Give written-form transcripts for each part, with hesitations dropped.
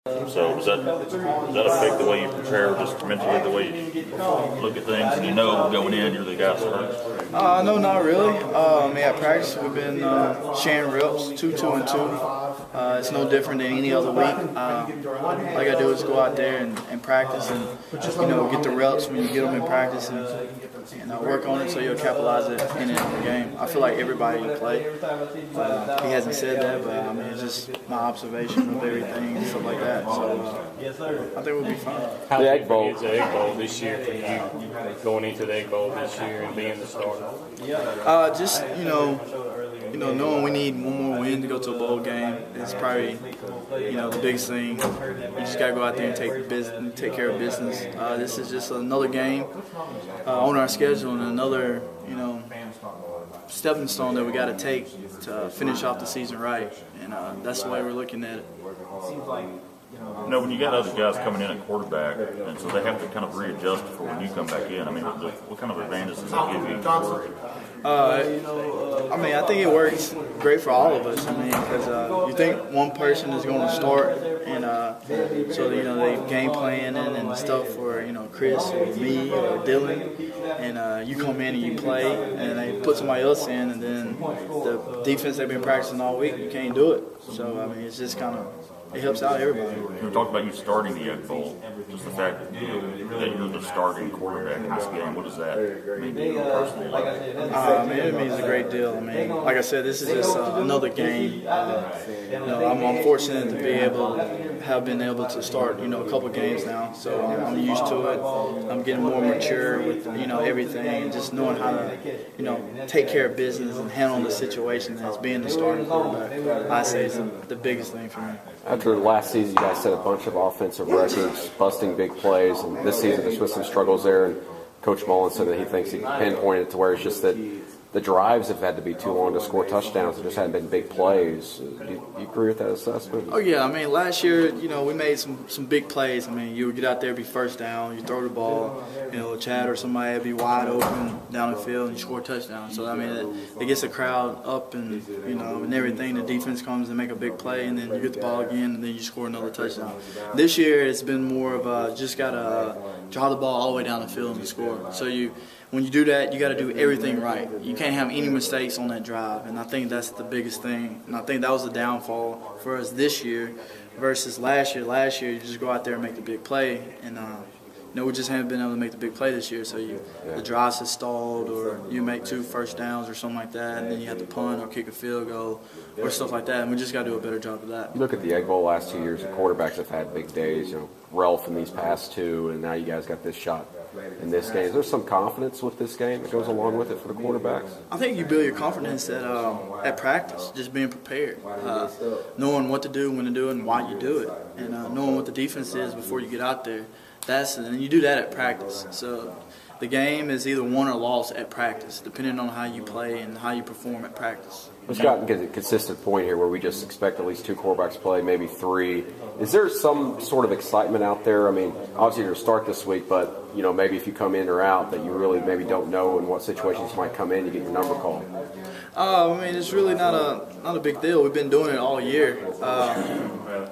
So does that affect the way you prepare, just mentally, the way you look at things, and going in, you're the guy starting? No, not really. At practice, we've been sharing reps, 2, 2, and 2. It's no different than any other week. All I got to do is go out there and practice and, get the reps when you get them in practice and work on it so you'll capitalize it in the game. I feel like everybody can play. He hasn't said that, but it's just my observation of everything and stuff like that. So I think we'll be fine. How big is the Egg Bowl this year for you, going into the Egg Bowl this year and being the starter? Knowing we need one more win to go to a bowl game is probably, the biggest thing. You just got to go out there and take care of business. This is just another game on our schedule and another, stepping stone that we got to take to finish off the season right. And that's the way we're looking at it. When you got other guys coming in at quarterback, and so they have to kind of readjust for when you come back in, what kind of advantages does that give you? I think it works great for all of us. Because you think one person is going to start, and so they game plan and stuff for Chris or me or Dylan, and you come in and you play, and they put somebody else in, and then the defense they've been practicing all week, you can't do it. So it's just kind of. It helps out everybody. We talked about you starting the Egg Bowl. Just the fact that you're the starting quarterback in this game. What does that mean to you personally? It means a great deal. Like I said, this is just another game. I'm fortunate to have been able to start, a couple games now. So I'm used to it. I'm getting more mature with, everything, and just knowing how to, take care of business and handle the situation as being the starting quarterback. I say is the biggest thing for me. After last season, you guys set a bunch of offensive records, busting big plays, and this season there's been some struggles there. And Coach Mullen said that he thinks he pinpointed it to where it's just that the drives have had to be too long to score touchdowns. There just hadn't been big plays. Do you agree with that assessment? Oh, yeah. Last year, we made some big plays. You would get out there, be first down, you throw the ball, Chad or somebody would be wide open down the field, and you score a touchdown. So, it gets the crowd up and, and everything. The defense comes and make a big play, and then you get the ball again, and then you score another touchdown. This year, it's been more of just got to draw the ball all the way down the field and score. So when you do that, you got to do everything right. You can't have any mistakes on that drive, and I think that's the biggest thing. And I think that was the downfall for us this year versus last year. Last year, you just go out there and make the big play, and we just haven't been able to make the big play this year. So the drives have stalled, or you make 2 first downs or something like that, and then you have to punt or kick a field goal or stuff like that. And we just got to do a better job of that. You look at the Egg Bowl last 2 years, the quarterbacks have had big days. Ralph in these past 2, and now you guys got this shot in this game. Is there some confidence with this game that goes along with it for the quarterbacks? I think you build your confidence at practice, just being prepared, knowing what to do, when to do it, and why you do it, and knowing what the defense is before you get out there. And you do that at practice. So the game is either won or lost at practice, depending on how you play and how you perform at practice. It's gotten to a consistent point here where we just expect at least 2 quarterbacks to play, maybe 3. Is there some sort of excitement out there? Obviously you're going to start this week, but maybe if you come in or out that you really maybe don't know in what situations you might come in, you get your number called. It's really not a big deal. We've been doing it all year.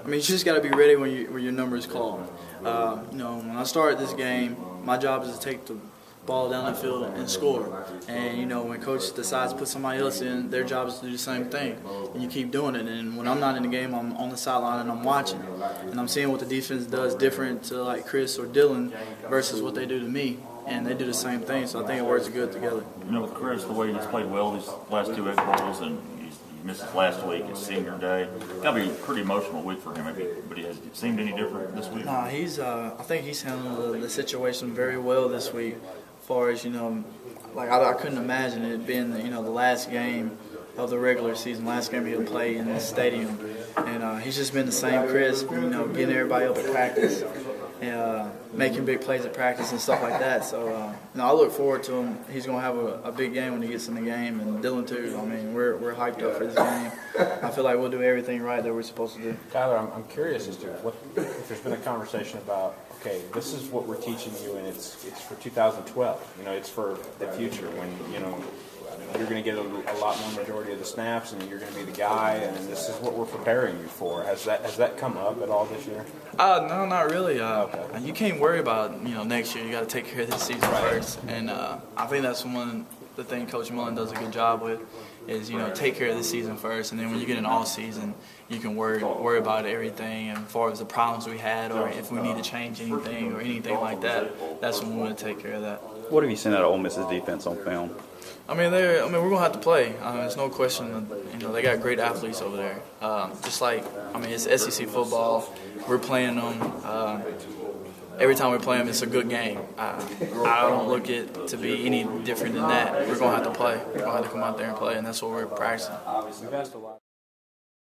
You just got to be ready when your number is called. When I started this game, my job is to take the ball down the field and score. And, when coach decides to put somebody else in, their job is to do the same thing. And you keep doing it. And when I'm not in the game, I'm on the sideline and I'm watching. And I'm seeing what the defense does different to, like, Chris or Dylan versus what they do to me. And they do the same thing, so I think it works good together. With Chris, the way he's played well these last 2 Egg Bowls, and he missed his last week, his senior day. That'll be a pretty emotional week for him, but has it seemed any different this week? Nah, I think he's handled the situation very well this week. As far as, I couldn't imagine it being, the last game of the regular season, last game he'll play in this stadium. And he's just been the same Chris, getting everybody up at practice. Making big plays at practice and stuff like that. So, I look forward to him. He's going to have a big game when he gets in the game, and Dylan too. We're hyped up for this game. I feel like we'll do everything right that we're supposed to do. Tyler, I'm curious as to if there's been a conversation about, okay, this is what we're teaching you, and it's for 2012. It's for the future when you're going to get a lot more majority of the snaps, and you're going to be the guy, and this is what we're preparing you for. Has that come up at all this year? No, not really. You can't worry about next year. You got to take care of this season first, and I think that's one of the things Coach Mullen does a good job with is take care of the season first, and then when you get in all season, you can worry about everything. And as far as the problems we had, or if we need to change anything or anything like that, that's when we want to take care of that. What have you seen out of Ole Miss's defense on film? We're gonna have to play. There's no question. They got great athletes over there. Just like it's SEC football. We're playing them. Every time we play them, it's a good game. I don't look it to be any different than that. We're gonna have to play. We're gonna have to come out there and play, and that's what we're practicing. We've asked a lot.